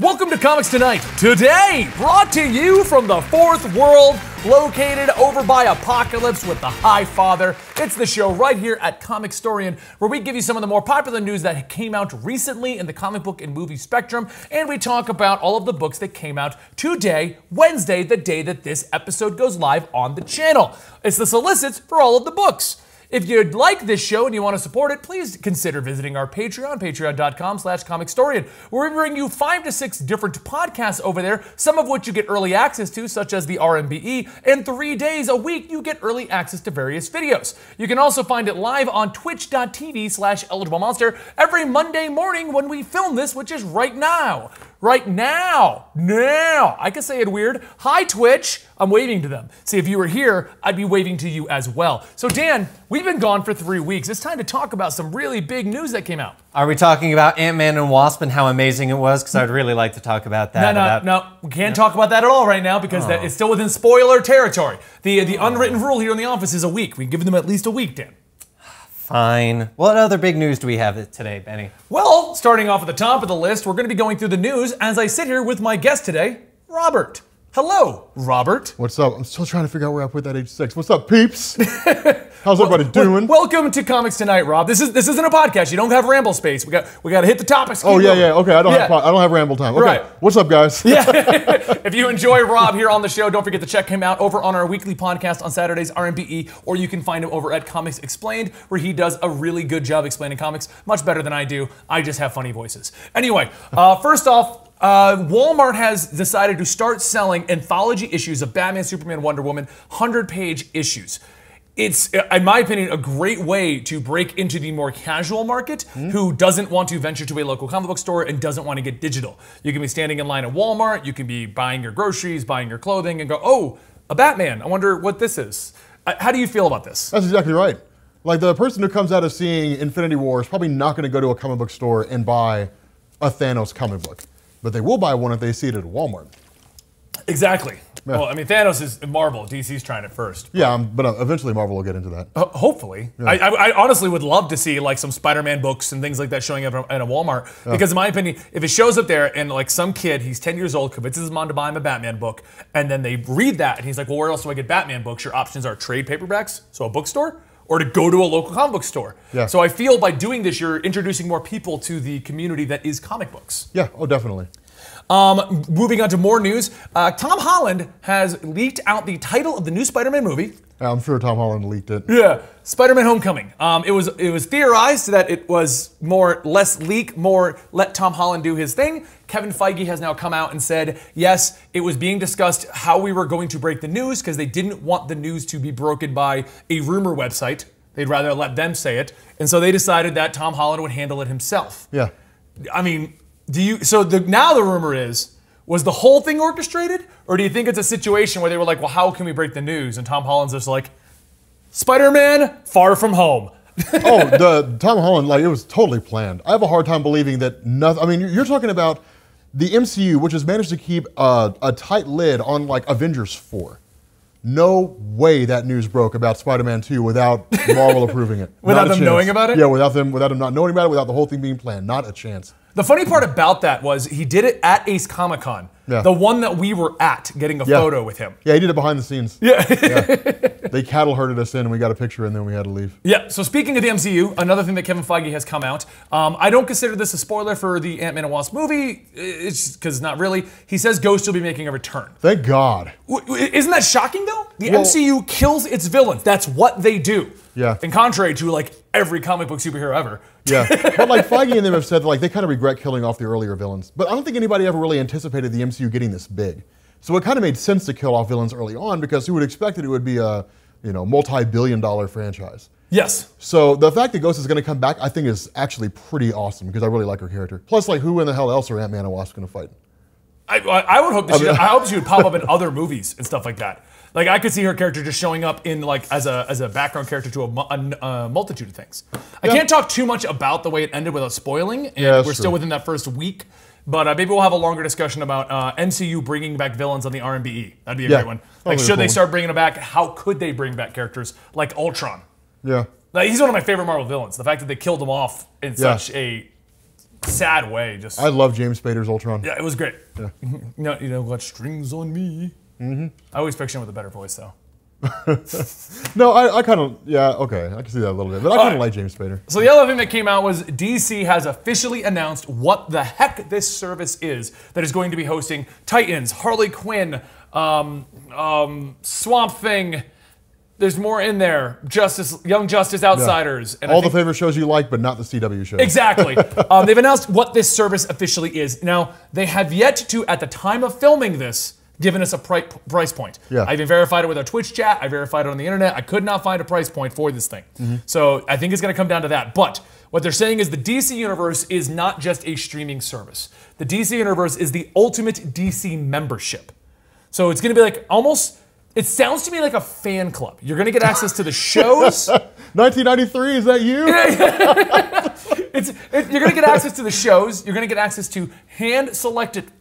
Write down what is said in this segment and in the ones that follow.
Welcome to Comics Tonight. Today, brought to you from the fourth world, located over by Apocalypse with the High Father. It's the show right here at Comicstorian, where we give you some of the more popular news that came out recently in the comic book and movie spectrum, and we talk about all of the books that came out today, Wednesday, the day that this episode goes live on the channel. It's the solicits for all of the books. If you'd like this show and you want to support it, please consider visiting our Patreon, patreon.com/Comicstorian, where we bring you 5 to 6 different podcasts over there, some of which you get early access to, such as the RMBE, and 3 days a week you get early access to various videos. You can also find it live on twitch.tv/EligibleMonster every Monday morning when we film this, which is right now. Right now. I can say it weird. Hi, Twitch. I'm waving to them. See, if you were here, I'd be waving to you as well. So, Dan, we've been gone for 3 weeks. It's time to talk about some really big news that came out. Are we talking about Ant-Man and Wasp and how amazing it was? Because I'd really like to talk about that. No. We can't talk about that at all right now because that is still within spoiler territory. The unwritten rule here in the office is a week. We give them at least a week, Dan. Fine. What other big news do we have today, Benny? Well, starting off at the top of the list, we're going to be going through the news as I sit here with my guest today, Robert. Hello, Robert. What's up? I'm still trying to figure out where I put that H6. What's up, peeps? How's everybody doing? Welcome to Comics Tonight, Rob. This isn't a podcast. You don't have ramble space. We got to hit the topics. Oh yeah. Okay, I don't have ramble time. Okay. Right. What's up, guys? Yeah. If you enjoy Rob here on the show, don't forget to check him out over on our weekly podcast on Saturdays, RMBE, or you can find him over at Comics Explained, where he does a really good job explaining comics, much better than I do. I just have funny voices. Anyway, first off, Walmart has decided to start selling anthology issues of Batman, Superman, Wonder Woman, 100-page issues. It's, in my opinion, a great way to break into the more casual market who doesn't want to venture to a local comic book store and doesn't want to get digital. You can be standing in line at Walmart, you can be buying your groceries, buying your clothing, and go, oh, a Batman, I wonder what this is. How do you feel about this? That's exactly right. Like, the person who comes out of seeing Infinity War is probably not going to go to a comic book store and buy a Thanos comic book. But they will buy one if they see it at Walmart. Exactly. Yeah. Well, I mean, Thanos is Marvel. DC's trying it first. Yeah, but eventually Marvel will get into that. Hopefully. Yeah. I honestly would love to see like some Spider-Man books and things like that showing up at a Walmart. Because in my opinion, if it shows up there and like some kid, he's 10 years old, convinces his mom to buy him a Batman book, and then they read that and he's like, well, where else do I get Batman books? Your options are trade paperbacks, so a bookstore, or to go to a local comic book store. Yeah. So I feel by doing this, you're introducing more people to the community that is comic books. Yeah, oh, definitely. Moving on to more news, Tom Holland has leaked out the title of the new Spider-Man movie. I'm sure Tom Holland leaked it. Yeah, Spider-Man Homecoming. It was theorized that it was less leak, more let Tom Holland do his thing. Kevin Feige has now come out and said, yes, it was being discussed how we were going to break the news because they didn't want the news to be broken by a rumor website. They'd rather let them say it. And so they decided that Tom Holland would handle it himself. Yeah. I mean, now the rumor is, was the whole thing orchestrated? Or do you think it's a situation where they were like, well, how can we break the news? And Tom Holland's just like, Spider-Man, Far From Home. Oh, the Tom Holland, like, it was totally planned. I have a hard time believing that nothing, I mean, you're talking about the MCU, which has managed to keep a tight lid on, like, Avengers 4. No way that news broke about Spider-Man 2 without Marvel approving it. Without them knowing about it? Yeah, without them not knowing about it, without the whole thing being planned. Not a chance. The funny part about that was he did it at Ace Comic-Con. Yeah. The one that we were at, getting a photo with him. Yeah, he did it behind the scenes. Yeah. They cattle herded us in and we got a picture and then we had to leave. Yeah, so speaking of the MCU, another thing that Kevin Feige has come out, I don't consider this a spoiler for the Ant-Man and Wasp movie, it's because not really. He says Ghost will be making a return. Thank God. Isn't that shocking though? The MCU kills its villains. That's what they do. Yeah. In contrary to like every comic book superhero ever. Yeah, but like Feige and them have said that, like, they kind of regret killing off the earlier villains. But I don't think anybody ever really anticipated the MCU getting this big. So it kind of made sense to kill off villains early on because who would expect it would be a, multi-billion-dollar franchise. Yes. So the fact that Ghost is going to come back, I think, is actually pretty awesome because I really like her character. Plus, like, who in the hell else are Ant-Man and Wasp going to fight? I would hope that I hope she would pop up in other movies and stuff like that. Like, I could see her character just showing up in like as a background character to a multitude of things. I can't talk too much about the way it ended without spoiling, and we're still within that first week. But maybe we'll have a longer discussion about MCU bringing back villains on the RMBE. That'd be a great one. Like, should they start bringing them back? How could they bring back characters like Ultron? Yeah. Like, he's one of my favorite Marvel villains. The fact that they killed him off in such a sad way. Just I love James Spader's Ultron. yeah, it was great. Yeah. You know what? Strings on me. I always picture him with a better voice, though. No, I kind of, yeah, okay, I can see that a little bit, but I kind of like James Spader. So the other thing that came out was DC has officially announced what the heck this service is that is going to be hosting Titans, Harley Quinn, Swamp Thing. There's more in there. Young Justice Outsiders. Yeah. And all the favorite shows you like, but not the CW shows. Exactly. They've announced what this service officially is. Now, they have yet to, at the time of filming this, given us a price point. Yeah. I even verified it with our Twitch chat. I verified it on the internet. I could not find a price point for this thing. So I think it's going to come down to that. But what they're saying is the DC Universe is not just a streaming service. The DC Universe is the ultimate DC membership. So it's going to be like almost, it sounds to me like a fan club. You're going to get access to the shows. 1993, is that you? You're going to get access to the shows. You're going to get access to hand-selected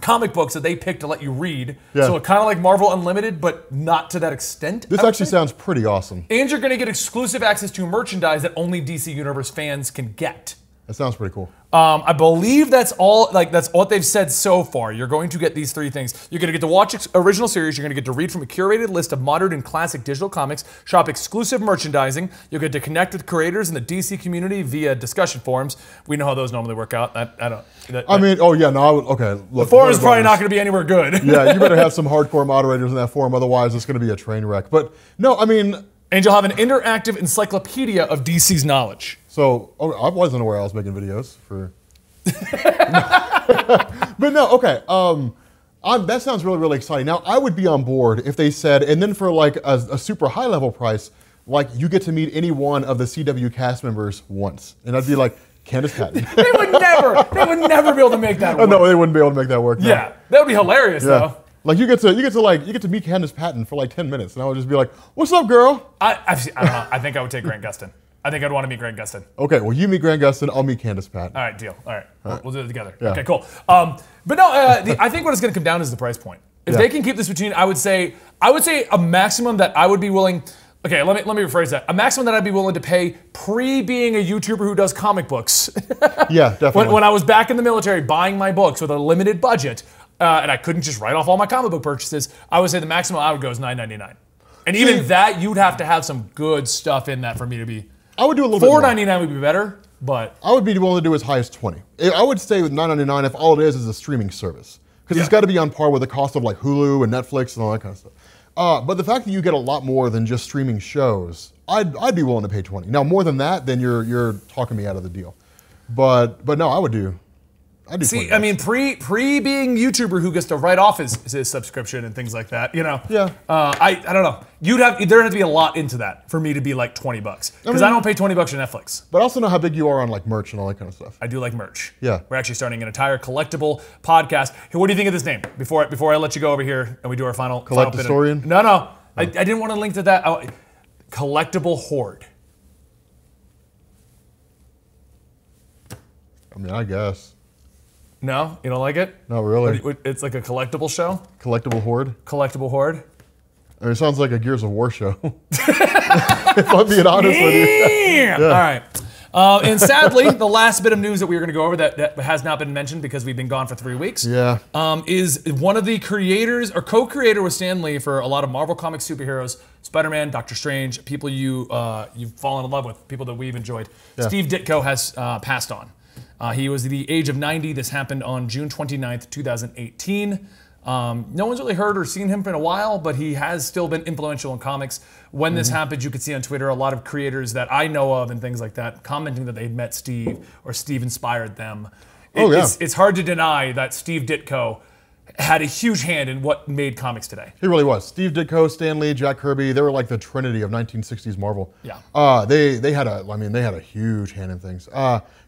comic books that they pick to let you read. Yeah. So kind of like Marvel Unlimited, but not to that extent. This actually sounds pretty awesome. And you're going to get exclusive access to merchandise that only DC Universe fans can get. That sounds pretty cool. I believe that's all. Like that's what they've said so far. You're going to get these three things. You're going to get to watch original series. You're going to get to read from a curated list of modern and classic digital comics. Shop exclusive merchandising. You'll get to connect with creators in the DC community via discussion forums. We know how those normally work out. Oh yeah, no, okay. Look, the forum is probably not going to be anywhere good. Yeah, you better have some hardcore moderators in that forum, otherwise it's going to be a train wreck. But no, I mean. And you'll have an interactive encyclopedia of DC's knowledge. So, I wasn't aware I was making videos for. But no, okay. That sounds really, really exciting. Now, I would be on board if they said, and then for like a super high level price, like you get to meet any one of the CW cast members once, and I'd be like, Candace Patton. They would never be able to make that work. Oh, no, they wouldn't be able to make that work. No. Yeah, that would be hilarious though. Like you get to meet Candace Patton for like 10 minutes, and I would just be like, "What's up, girl?" I don't know. I think I would take Grant Gustin. I think I'd want to meet Grant Gustin. Okay, well you meet Grant Gustin, I'll meet Candace Patton. All right, deal. All right, we'll do it together. Yeah. Okay, cool. But no, I think what it's going to come down is the price point. If they can keep this between, I would say a maximum that I would be willing. Okay, let me rephrase that. A maximum that I'd be willing to pay pre-being a YouTuber who does comic books. Yeah, definitely. When I was back in the military buying my books with a limited budget, and I couldn't just write off all my comic book purchases, I would say the maximum I would go is $9.99. And even that, you'd have to have some good stuff in that for me to be. I would do a little bit more. $4.99 would be better, but I would be willing to do as high as 20. I would stay with $9.99 if all it is a streaming service, because it's got to be on par with the cost of like Hulu and Netflix and all that kind of stuff. But the fact that you get a lot more than just streaming shows, I'd be willing to pay 20. Now more than that, then you're talking me out of the deal. But no, I'd do. See, I mean, pre being YouTuber who gets to write off his subscription and things like that, you know. Yeah. I don't know. There'd have to be a lot into that for me to be like $20 because I don't pay $20 for Netflix. But I also know how big you are on like merch and all that kind of stuff. I do like merch. Yeah. We're actually starting an entire collectible podcast. Hey, what do you think of this name? Before I let you go over here and we do our final Comicstorian? No. I didn't want to link to that. Collectible Horde. I mean, I guess. No, you don't like it? Not really. It's like a collectible show. Collectible Horde. Collectible Horde. I mean, it sounds like a Gears of War show. If I'm being honest with you. Yeah. All right. And sadly, the last bit of news that we were going to go over that has not been mentioned because we've been gone for 3 weeks. Yeah. Is one of the creators or co-creator with Stan Lee for a lot of Marvel Comics superheroes, Spider-Man, Doctor Strange, people you've fallen in love with, people that we've enjoyed. Yeah. Steve Ditko has passed on. He was the age of 90. This happened on June 29th, 2018. No one's really heard or seen him in a while, but he has still been influential in comics. When this happened, you could see on Twitter a lot of creators that I know of and things like that commenting that they'd met Steve or Steve inspired them. It's hard to deny that Steve Ditko had a huge hand in what made comics today. He really was. Steve Ditko, Stan Lee, Jack Kirby, they were like the trinity of 1960s Marvel. Yeah. They had a huge hand in things.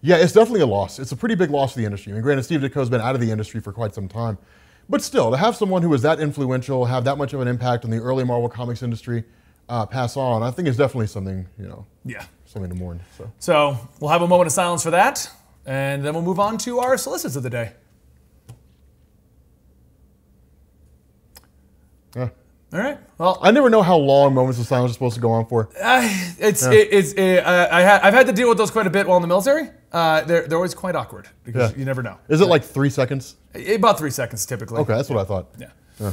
Yeah, it's definitely a loss. It's a pretty big loss for the industry. I mean, granted, Steve Ditko's been out of the industry for quite some time. But still, to have someone who was that influential, have that much of an impact on the early Marvel Comics industry, pass on, I think is definitely something, something to mourn. So we'll have a moment of silence for that, and then we'll move on to our solicits of the day. Yeah. All right. Well, I never know how long moments of silence are supposed to go on for. I've had to deal with those quite a bit while in the military. They're always quite awkward because you never know. Is it like 3 seconds? About 3 seconds typically. Okay, that's what I thought. Yeah.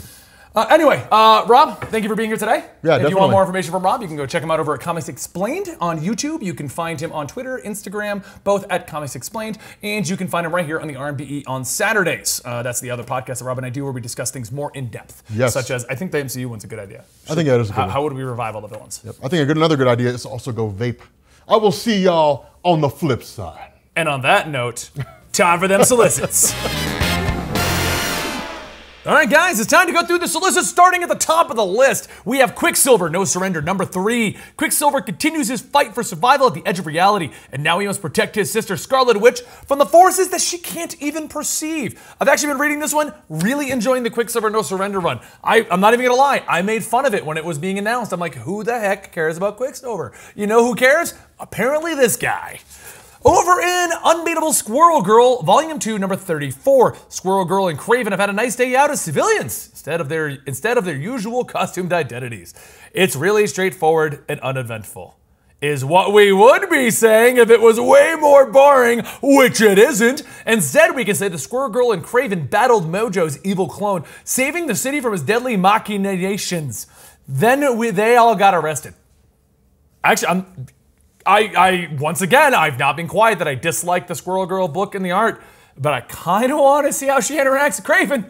Anyway, Rob, thank you for being here today. Yeah, If you want definitely. more information from Rob, you can go check him out over at Comics Explained on YouTube. You can find him on Twitter, Instagram, both at Comics Explained, and you can find him right here on the RMBE on Saturdays. That's the other podcast that Rob and I do where we discuss things more in depth. Yes. Such as, I think the MCU one's a good idea. I think that is a good one. How would we revive all the villains? Yep. I think another good idea is to also go vape. I will see y'all on the flip side. And on that note, time for them solicits. All right, guys, it's time to go through the solicits. Starting at the top of the list, we have Quicksilver, No Surrender, number 3. Quicksilver continues his fight for survival at the edge of reality, and now he must protect his sister Scarlet Witch from the forces that she can't even perceive. I've actually been reading this one, really enjoying the Quicksilver No Surrender run. I'm not even gonna lie, I made fun of it when it was being announced. I'm like, who the heck cares about Quicksilver? You know who cares? Apparently this guy. Over in Unbeatable Squirrel Girl, Volume 2, number 34. Squirrel Girl and Kraven have had a nice day out as civilians instead of their usual costumed identities. It's really straightforward and uneventful. Is what we would be saying if it was way more boring, which it isn't. Instead, we can say the Squirrel Girl and Kraven battled Mojo's evil clone, saving the city from his deadly machinations. Then they all got arrested. Actually, once again, I've not been quiet that I dislike the Squirrel Girl book and the art, but I kind of want to see how she interacts with Kraven.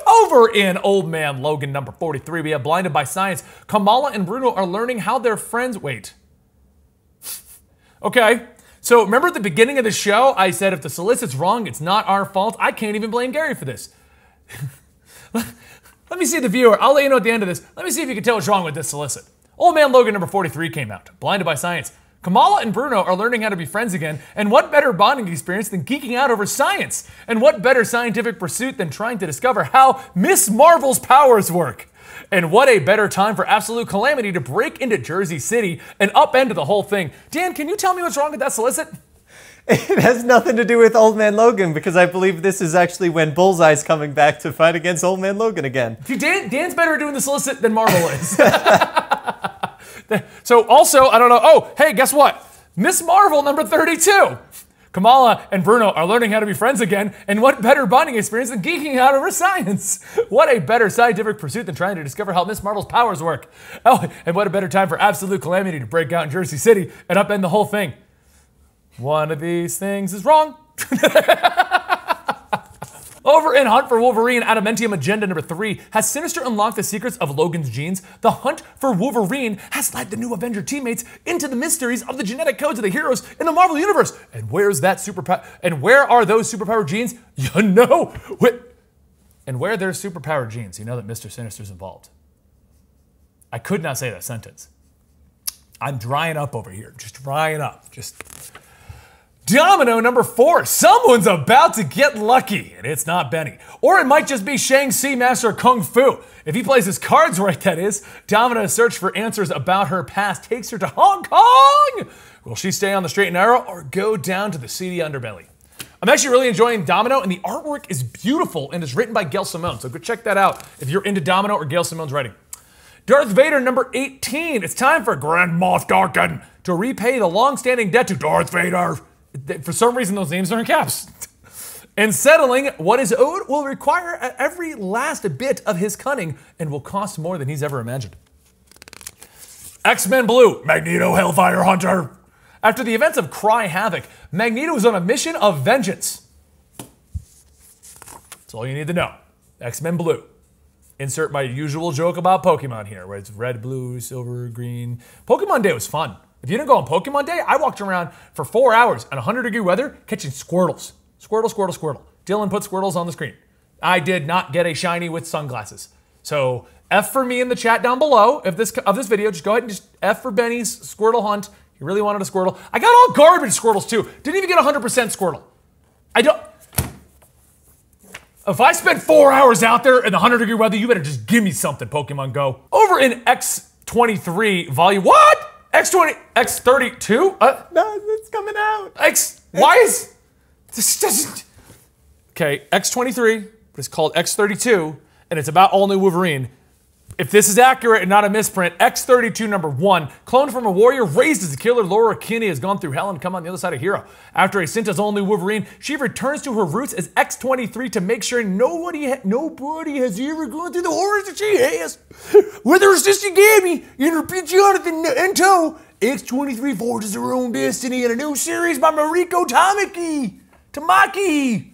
Over in Old Man Logan, number 43, we have Blinded by Science. Kamala and Bruno are learning how their friends... Wait. Okay. So remember at the beginning of the show, I said if the solicit's wrong, it's not our fault. I can't even blame Gary for this. Let me see the viewer. I'll let you know at the end of this. Let me see if you can tell what's wrong with this solicit. Old Man Logan number 43 came out. Blinded by Science. Kamala and Bruno are learning how to be friends again, and what better bonding experience than geeking out over science? And what better scientific pursuit than trying to discover how Miss Marvel's powers work? And what a better time for Absolute Calamity to break into Jersey City and upend the whole thing. Dan, can you tell me what's wrong with that solicit? It has nothing to do with Old Man Logan because I believe this is actually when Bullseye's coming back to fight against Old Man Logan again. See, Dan's better at doing the solicit than Marvel is. So also, I don't know, oh, hey, guess what? Miss Marvel number 32. Kamala and Bruno are learning how to be friends again, and what better bonding experience than geeking out over science? What a better scientific pursuit than trying to discover how Miss Marvel's powers work? Oh, and what a better time for Absolute Calamity to break out in Jersey City and upend the whole thing. One of these things is wrong. Over in Hunt for Wolverine, Adamantium Agenda number 3, has Sinister unlocked the secrets of Logan's genes? The hunt for Wolverine has led the new Avenger teammates into the mysteries of the genetic codes of the heroes in the Marvel Universe. And where's that superpower? And where are those superpowered genes? You know, and where there's superpowered genes, you know that Mr. Sinister's involved. I could not say that sentence. I'm drying up over here, just drying up, Domino number 4, someone's about to get lucky, and it's not Benny. Or it might just be Shang-Chi Master Kung Fu. If he plays his cards right, that is. Domino's search for answers about her past takes her to Hong Kong. Will she stay on the straight and narrow or go down to the seedy underbelly? I'm actually really enjoying Domino, and the artwork is beautiful and is written by Gail Simone, so go check that out if you're into Domino or Gail Simone's writing. Darth Vader number 18, it's time for Grand Moff Tarkin to repay the long-standing debt to Darth Vader. For some reason, those names are in caps. And settling what is owed will require every last bit of his cunning and will cost more than he's ever imagined. X-Men Blue, Magneto Hellfire Hunter. After the events of Cry Havoc, Magneto is on a mission of vengeance. That's all you need to know. X-Men Blue. Insert my usual joke about Pokemon here, where it's red, blue, silver, green. Pokemon Day was fun. If you didn't go on Pokemon Day, I walked around for 4 hours in 100-degree weather catching Squirtles. Squirtle, Squirtle, Squirtle. Dylan put Squirtles on the screen. I did not get a shiny with sunglasses. So F for me in the chat down below of this video. Just go ahead and just F for Benny's Squirtle hunt. He really wanted a Squirtle. I got all garbage Squirtles too. Didn't even get 100% Squirtle. I don't... If I spend 4 hours out there in the 100-degree weather, you better just give me something, Pokemon Go. Over in X23 volume... What? X32? No, it's coming out. Why is this doesn't? Okay, X23, but it's called X32, and it's about all new Wolverine. If this is accurate and not a misprint, X23 #1, cloned from a warrior raised as a killer, Laura Kinney has gone through hell and come on the other side of hero. After a stint as only Wolverine, she returns to her roots as X23 to make sure nobody has ever gone through the horrors that she has. With her sister Gabby and her bitch Jonathan in tow, X23 forges her own destiny in a new series by Mariko Tamaki.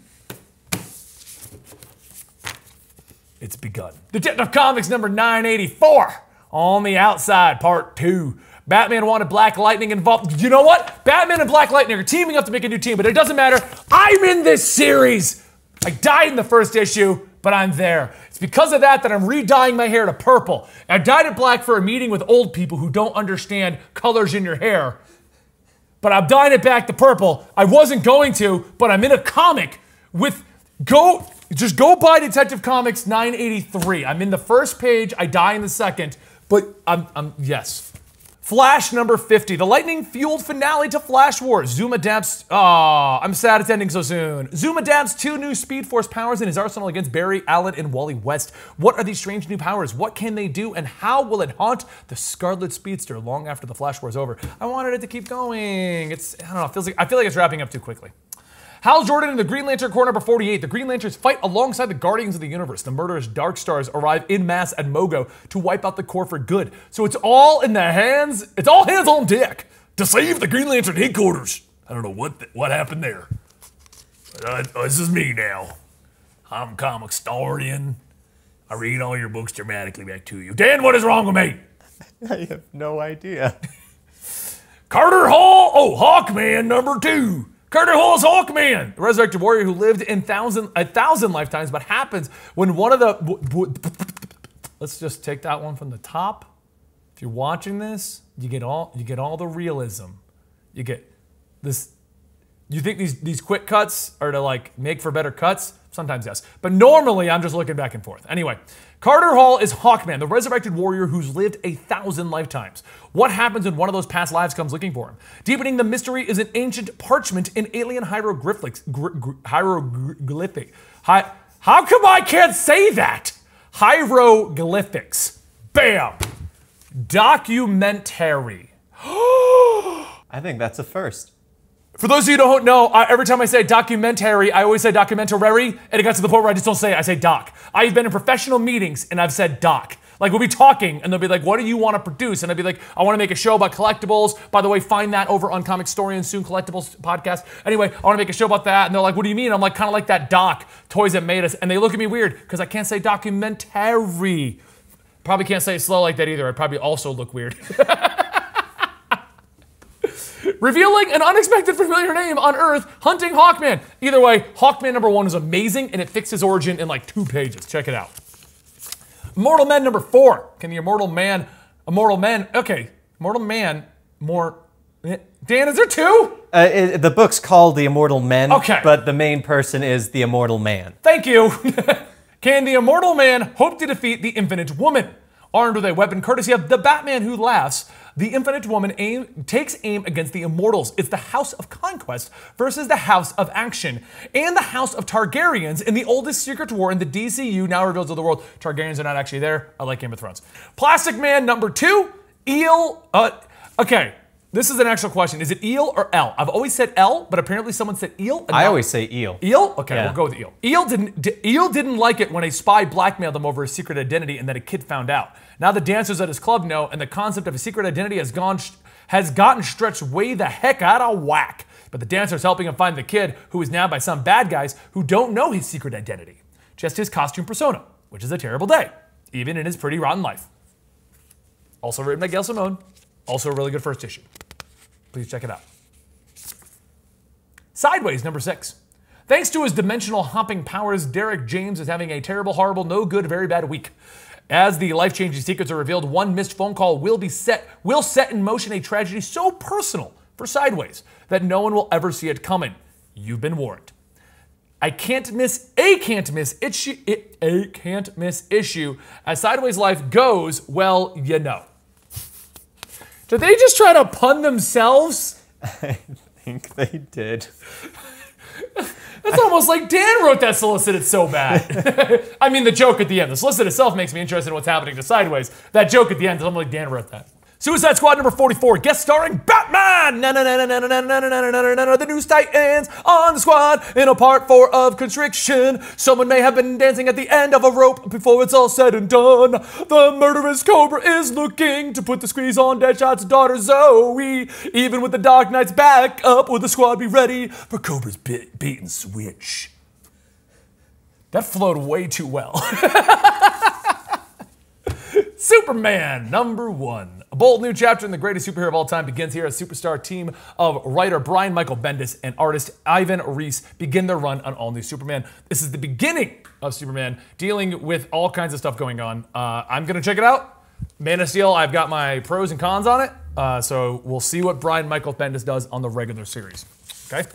It's begun. Detective Comics number 984, On the Outside, Part 2. Batman wanted Black Lightning involved. You know what? Batman and Black Lightning are teaming up to make a new team, but it doesn't matter. I'm in this series. I died in the first issue, but I'm there. It's because of that I'm re-dyeing my hair to purple. I dyed it black for a meeting with old people who don't understand colors in your hair, but I'm dyeing it back to purple. I wasn't going to, but I'm in a comic with Just go buy Detective Comics 983. I'm in the first page, I die in the second, but yes. Flash number 50, the lightning-fueled finale to Flash Wars. Zoom adapts, I'm sad it's ending so soon. Zoom adapts 2 new Speed Force powers in his arsenal against Barry Allen and Wally West. What are these strange new powers? What can they do? And how will it haunt the Scarlet Speedster long after the Flash War is over? I wanted it to keep going. I don't know, I feel like it's wrapping up too quickly. Hal Jordan in the Green Lantern Corps number 48. The Green Lanterns fight alongside the Guardians of the Universe. The murderous Dark Stars arrive en masse at Mogo to wipe out the Corps for good. So it's all hands on deck to save the Green Lantern headquarters. I don't know what happened there. This is me now. I'm Comicstorian. I read all your books dramatically back to you. Dan, what is wrong with me? I have no idea. Carter Hall, Hawkman number 2. Carter Hall's Hawkman, the resurrected warrior who lived in a thousand lifetimes, but happens when one of the... Let's just take that one from the top. If you're watching this, you get all the realism. You get this... You think these quick cuts are to like make for better cuts? Sometimes yes, but normally I'm just looking back and forth. Anyway, Carter Hall is Hawkman, the resurrected warrior who's lived 1,000 lifetimes. What happens when one of those past lives comes looking for him? Deepening the mystery is an ancient parchment in alien hieroglyphics. How come I can't say that? Hieroglyphics. Bam. Documentary. I think that's a first. For those of you who don't know, every time I say documentary, I always say documentary, and it got to the point where I just don't say it, I say doc. I've been in professional meetings, and I've said doc. Like, we'll be talking, and they'll be like, what do you want to produce? And I'll be like, I want to make a show about collectibles. By the way, find that over on Comicstorian, soon Collectibles podcast. Anyway, I want to make a show about that, and they're like, what do you mean? I'm like, kind of like that doc, Toys That Made Us, and they look at me weird, because I can't say documentary. Probably can't say it slow like that either. I'd probably also look weird. Revealing an unexpected familiar name on Earth, Hunting Hawkman. Either way, Hawkman number 1 is amazing, and it fixed his origin in like 2 pages. Check it out. Immortal Men number 4. Can the Immortal Man, okay, Immortal Man, Dan, is there 2? The book's called The Immortal Men, okay, but the main person is the Immortal Man. Thank you. Can the Immortal Man hope to defeat the Infinite Woman? Armed with a weapon courtesy of the Batman Who Laughs, the Infinite Woman takes aim against the Immortals. It's the House of Conquest versus the House of Action and the House of Targaryens in the oldest secret war in the DCU now reveals to the world. Targaryens are not actually there. I like Game of Thrones. Plastic Man number 2, Eel. Okay, this is an actual question. Is it Eel or L? I've always said L, but apparently someone said Eel. I always say Eel. Eel? Okay, yeah. We'll go with Eel. Eel didn't like it when a spy blackmailed him over his secret identity and then a kid found out. Now the dancers at his club know, and the concept of a secret identity has gotten stretched way the heck out of whack. But the dancer's helping him find the kid, who is now by some bad guys who don't know his secret identity. Just his costume persona, which is a terrible day, even in his pretty rotten life. Also written by Gail Simone. Also a really good first issue. Please check it out. Sideways, number 6. Thanks to his dimensional hopping powers, Derek James is having a terrible, horrible, no good, very bad week. As the life-changing secrets are revealed, one missed phone call will set in motion a tragedy so personal for Sideways that no one will ever see it coming. You've been warned. A can't miss issue as Sideways life goes, well, you know. Did they just try to pun themselves? I think they did. It's almost like Dan wrote that solicit. It's so bad. I mean, the joke at the end. The solicit itself makes me interested in what's happening to Sideways. That joke at the end is almost like Dan wrote that. Suicide Squad number 44, guest starring Batman! The new Titans on the squad in a part 4 of Constriction. Someone may have been dancing at the end of a rope before it's all said and done. The murderous Cobra is looking to put the squeeze on Deadshot's daughter Zoe. Even with the Dark Knight's back up, will the squad be ready for Cobra's bait and switch? That flowed way too well. Superman number 1. A bold new chapter in the greatest superhero of all time begins here as superstar team of writer Brian Michael Bendis and artist Ivan Reis begin their run on all new Superman. This is the beginning of Superman dealing with all kinds of stuff going on. I'm gonna check it out. Man of Steel, I've got my pros and cons on it. So we'll see what Brian Michael Bendis does on the regular series, okay?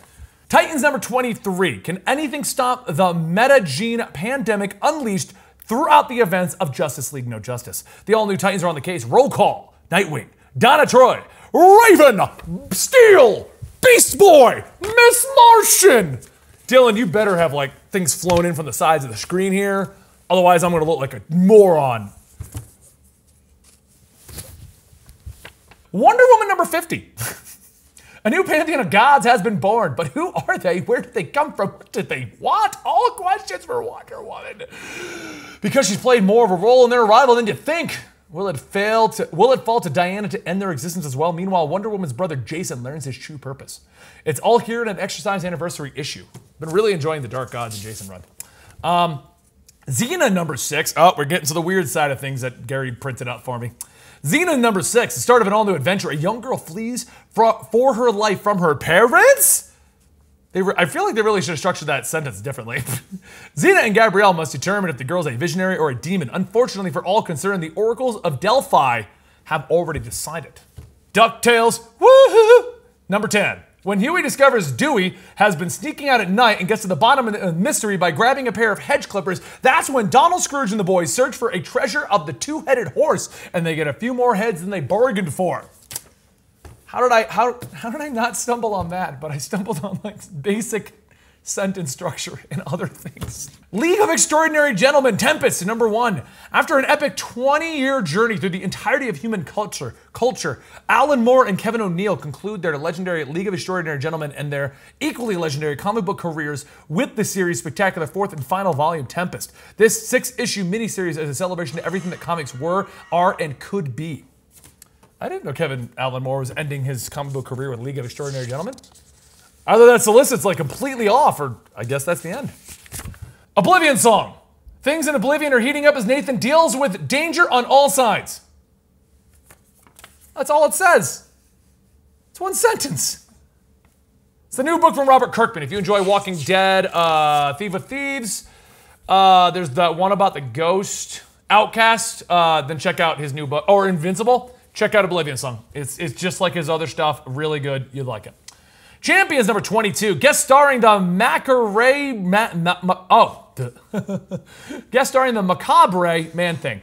Titans number 23. Can anything stop the meta-gene pandemic unleashed throughout the events of Justice League No Justice? The all-new Titans are on the case. Roll call. Nightwing, Donna Troy, Raven, Steel, Beast Boy, Miss Martian. Dylan, you better have like things flown in from the sides of the screen here. Otherwise, I'm gonna look like a moron. Wonder Woman number 50. A new pantheon of gods has been born, but who are they? Where did they come from? What did they want? All questions for Wonder Woman. Because she's played more of a role in their arrival than you think. Will it fall to Diana to end their existence as well? Meanwhile, Wonder Woman's brother Jason learns his true purpose. It's all here in an Exercise Anniversary issue. Been really enjoying the Dark Gods and Jason run. Xena number 6. Oh, we're getting to the weird side of things that Gary printed out for me. Xena number 6, the start of an all-new adventure. A young girl flees for her life from her parents? I feel like they really should have structured that sentence differently. Xena and Gabrielle must determine if the girl's a visionary or a demon. Unfortunately for all concerned, the oracles of Delphi have already decided. DuckTales, woohoo! Number 10. When Huey discovers Dewey has been sneaking out at night and gets to the bottom of the mystery by grabbing a pair of hedge clippers, that's when Donald Scrooge and the boys search for a treasure of the two-headed horse, and they get a few more heads than they bargained for. How did I not stumble on that? But I stumbled on like basic sentence structure and other things. League of Extraordinary Gentlemen, Tempest, number 1. After an epic 20-year journey through the entirety of human culture, Alan Moore and Kevin O'Neill conclude their legendary League of Extraordinary Gentlemen and their equally legendary comic book careers with the series' spectacular 4th and final volume, Tempest. This 6-issue miniseries is a celebration to everything that comics were, are, and could be. I didn't know Alan Moore was ending his comic book career with League of Extraordinary Gentlemen. Either that solicit's like completely off, or I guess that's the end. Oblivion song. Things in Oblivion are heating up as Nathan deals with danger on all sides. That's all it says. It's one sentence. It's the new book from Robert Kirkman. If you enjoy Walking Dead, Thief of Thieves, there's that one about the ghost, Outcast, then check out his new book, or Invincible. Check out Oblivion Song. It's just like his other stuff. Really good. You'd like it. Champions number 22. Guest starring the guest starring the Macabre Man-Thing.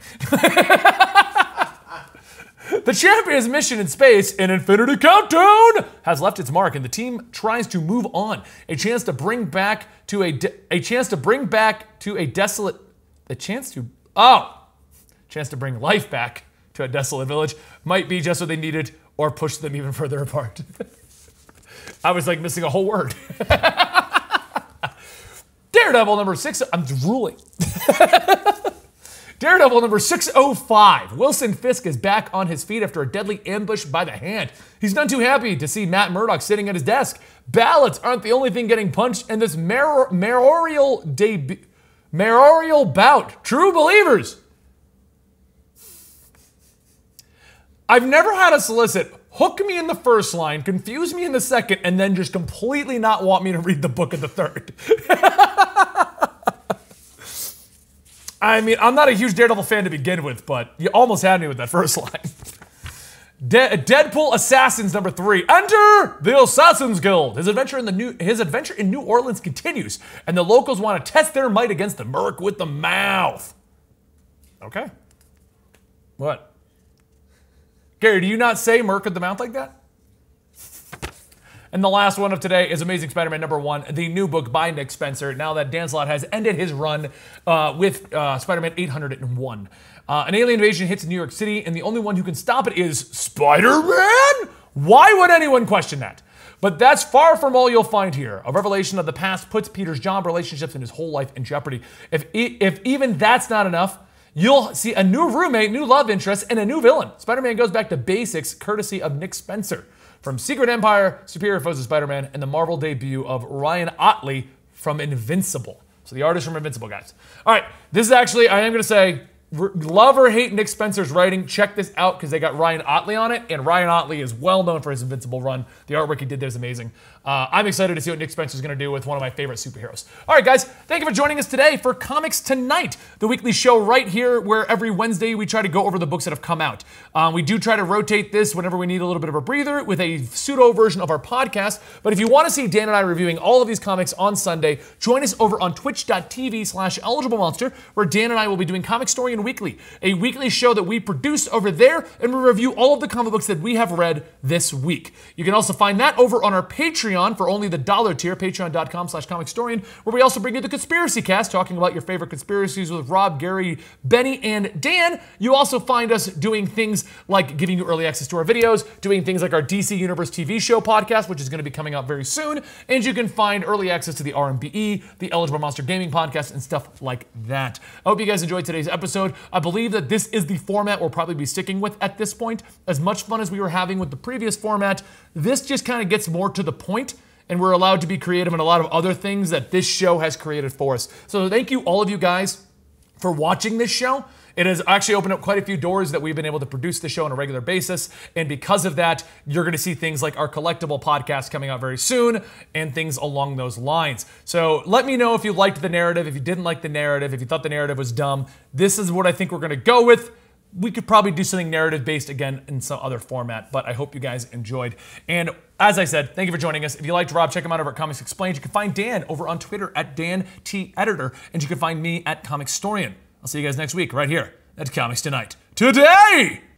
The Champions' mission in space, an Infinity Countdown, has left its mark, and the team tries to move on. A chance to bring back to a bring life back to a desolate village might be just what they needed, or push them even further apart. I was like missing a whole word. Daredevil number 6, I'm drooling. Daredevil number 605. Wilson Fisk is back on his feet after a deadly ambush by the Hand. He's none too happy to see Matt Murdock sitting at his desk. Ballots aren't the only thing getting punched in this mayoral bout. True believers. I've never had a solicit hook me in the first line, confuse me in the second, and then just completely not want me to read the book in the third. I mean, I'm not a huge Daredevil fan to begin with, but you almost had me with that first line. Deadpool Assassins number 3. Enter the Assassins Guild. His adventure in New Orleans continues, and the locals want to test their might against the Merc with the Mouth. Okay. What? Gary, do you not say Merc with the Mouth like that? And the last one of today is Amazing Spider-Man #1, the new book by Nick Spencer, now that Dan Slott has ended his run with Spider-Man 801. An alien invasion hits New York City, and the only one who can stop it is Spider-Man? Why would anyone question that? But that's far from all you'll find here. A revelation of the past puts Peter's job, relationships, and his whole life in jeopardy. If even that's not enough, you'll see a new roommate, new love interest, and a new villain. Spider-Man goes back to basics, courtesy of Nick Spencer. From Secret Empire, Superior Foes of Spider-Man, and the Marvel debut of Ryan Otley from Invincible. So the artist from Invincible, guys. All right, this is actually, I am going to say, love or hate Nick Spencer's writing, check this out because they got Ryan Otley on it, and Ryan Otley is well known for his Invincible run. The artwork he did there is amazing. I'm excited to see what Nick Spencer's going to do with one of my favorite superheroes. All right, guys, thank you for joining us today for Comics Tonight, the weekly show right here where every Wednesday we try to go over the books that have come out. We do try to rotate this whenever we need a little bit of a breather with a pseudo version of our podcast, but if you want to see Dan and I reviewing all of these comics on Sunday, join us over on twitch.tv/eligiblemonster, where Dan and I will be doing Comicstorian Weekly, a weekly show that we produce over there, and we review all of the comic books that we have read this week. You can also find that over on our Patreon for only the $1 tier, patreon.com/comicstorian, where we also bring you the Conspiracy Cast, talking about your favorite conspiracies with Rob, Gary, Benny, and Dan. You also find us doing things like giving you early access to our videos, doing things like our DC Universe TV show podcast, which is going to be coming out very soon, and you can find early access to the RMBE, the Eligible Monster Gaming podcast, and stuff like that. I hope you guys enjoyed today's episode. I believe that this is the format we'll probably be sticking with at this point. As much fun as we were having with the previous format, this just kind of gets more to the point, and we're allowed to be creative in a lot of other things that this show has created for us. So thank you, all of you guys, for watching this show. It has actually opened up quite a few doors that we've been able to produce the show on a regular basis, and because of that, you're going to see things like our collectible podcast coming out very soon, and things along those lines. So let me know if you liked the narrative, if you didn't like the narrative, if you thought the narrative was dumb. This is what I think we're going to go with. We could probably do something narrative-based again in some other format, but I hope you guys enjoyed. And as I said, thank you for joining us. If you liked Rob, check him out over at Comics Explained. You can find Dan over on Twitter at DanTEditor, and you can find me at Comicstorian. I'll see you guys next week right here at Comics Tonight. Today!